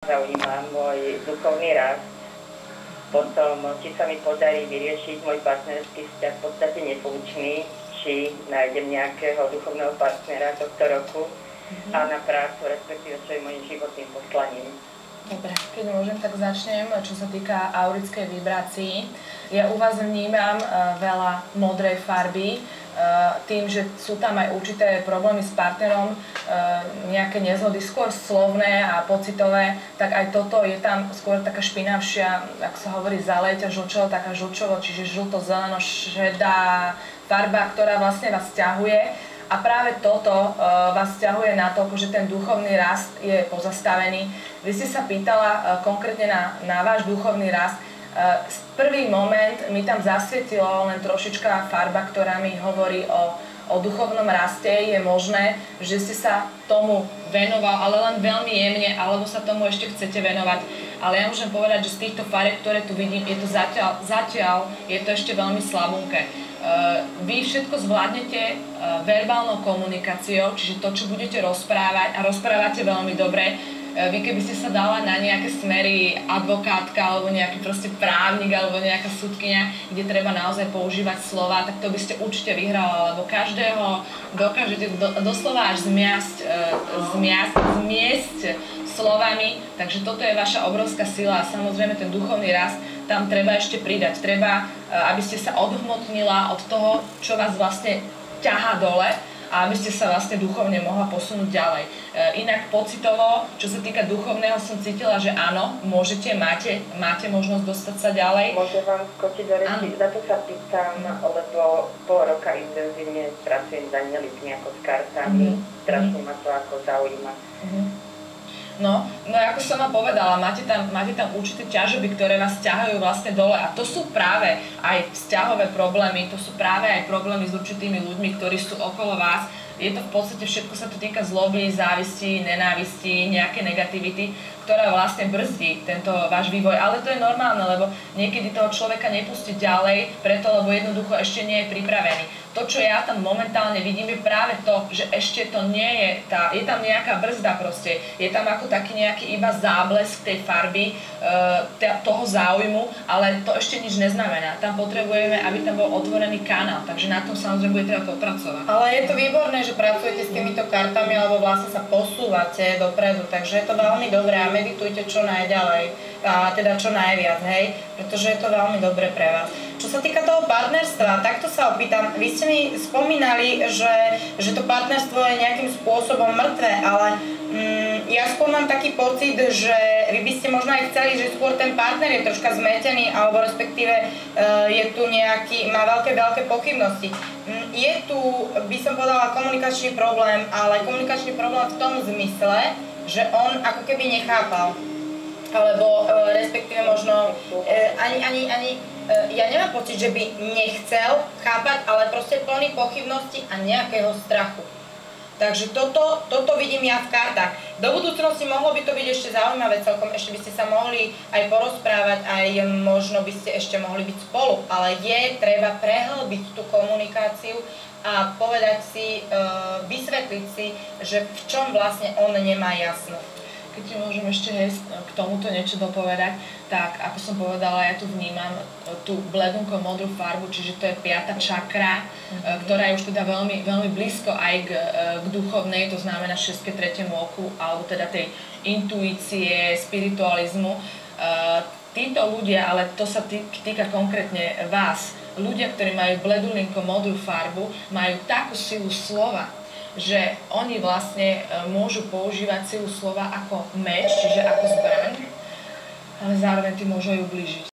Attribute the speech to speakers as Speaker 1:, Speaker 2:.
Speaker 1: zaujíma môj duchovný rast. Potom, či sa mi podarí vyriešiť môj partnerský vzťah v podstate nefunkčný, či nájdem nejakého duchovného partnera tohto roku a na prácu, respektíve čo je môjim životným poslaním.
Speaker 2: Dobre, keď môžem, tak začnem, čo sa týka aurickej vibrácii. Ja u vás vnímam veľa modrej farby, tým, že sú tam aj určité problémy s partnerom, nejaké nezhody, skôr slovné a pocitové, tak aj toto je tam skôr taká špinavšia, ako sa hovorí, zaleťa žlčovo, taká žlčovo, čiže žlto-zeleno-šedá farba, ktorá vlastne vás ťahuje. A práve toto vás ťahuje na to, že ten duchovný rast je pozastavený. Vy ste sa pýtala konkrétne na váš duchovný rast. Prvý moment mi tam zasvietilo len trošička farba, ktorá mi hovorí o duchovnom raste. Je možné, že ste sa tomu venoval, ale len veľmi jemne, alebo sa tomu ešte chcete venovať. Ale ja môžem povedať, že z týchto farieb, ktoré tu vidím, je to zatiaľ je to ešte veľmi slabunké. Vy všetko zvládnete verbálnou komunikáciou, čiže to, čo budete rozprávať, a rozprávate veľmi dobre. Vy keby ste sa dala na nejaké smery advokátka alebo nejaký proste právnik alebo nejaká sudkyňa, kde treba naozaj používať slova, tak to by ste určite vyhrala, lebo každého dokážete doslova až zmiesť slovami, takže toto je vaša obrovská sila a samozrejme ten duchovný rast tam treba ešte pridať. Treba, aby ste sa odhmotnila od toho, čo vás vlastne ťahá dole, a aby ste sa vlastne duchovne mohla posunúť ďalej. Inak pocitovo, čo sa týka duchovného, som cítila, že áno, máte možnosť dostať sa ďalej.
Speaker 1: Môžem vám skočiť do reči? Za to sa pýtam, lebo pol roka intenzívne pracujem s anielitmi ako s kartami. Strašne ma to ako zaujíma.
Speaker 2: No ako som vám povedala, máte tam určité ťažoby, ktoré vás ťahajú vlastne dole a to sú práve aj vzťahové problémy, to sú práve aj problémy s určitými ľuďmi, ktorí sú okolo vás. Je to v podstate všetko sa to týka zloby, závisti, nenávisti, nejaké negativity, ktorá vlastne brzdí tento váš vývoj. Ale to je normálne, lebo niekedy toho človeka nepustí ďalej, preto lebo jednoducho ešte nie je pripravený. To, čo ja tam momentálne vidím, je práve to, že ešte to nie je, je tam nejaká brzda proste, je tam ako taký nejaký iba záblesk tej farby, toho záujmu, ale to ešte nič neznamená. Tam potrebujeme, aby tam bol otvorený kanál, takže na tom samozrejme bude treba popracovať.
Speaker 3: Ale je to výborné, že pracujete s týmito kartami, alebo vlastne sa posúvate dopredu, takže je to veľmi dobré a meditujte čo najďalej, a teda čo najviac, hej, pretože je to veľmi dobré pre vás. Čo sa týka toho partnerstva, takto sa opýtam, vy ste mi spomínali, že to partnerstvo je nejakým spôsobom mŕtve, ale ja skôr mám taký pocit, že vy by ste možno aj chceli, že skôr ten partner je troška zmetený, alebo respektíve je tu nejaký, má veľké pochybnosti. Je tu, by som povedala, komunikačný problém, ale komunikačný problém v tom zmysle, že on ako keby nechápal. Alebo respektíve možno ja nemám pocit, že by nechcel chápať, ale proste plný pochybnosti a nejakého strachu. Takže toto vidím ja v kartách. Do budúcnosti mohlo by to byť ešte zaujímavé celkom, ešte by ste sa mohli aj porozprávať, aj možno by ste ešte mohli byť spolu, ale je treba prehlbiť tú komunikáciu a povedať si, vysvetliť si, že v čom vlastne on nemá jasno.
Speaker 2: Keď ti môžem ešte k tomuto niečo dopovedať, tak ako som povedala, ja tu vnímam tú bledunko modrú farbu, čiže to je 5. čakra, ktorá je už teda veľmi, veľmi blízko aj k duchovnej, to znamená 6. 3. oku, alebo teda tej intuície, spiritualizmu. Títo ľudia, ale to sa týka konkrétne vás, ľudia, ktorí majú bledulinko modrú farbu, majú takú silu slova, že oni vlastne môžu používať silu slova ako meč, čiže ako zbraň, ale zároveň tým môžu aj ublížiť.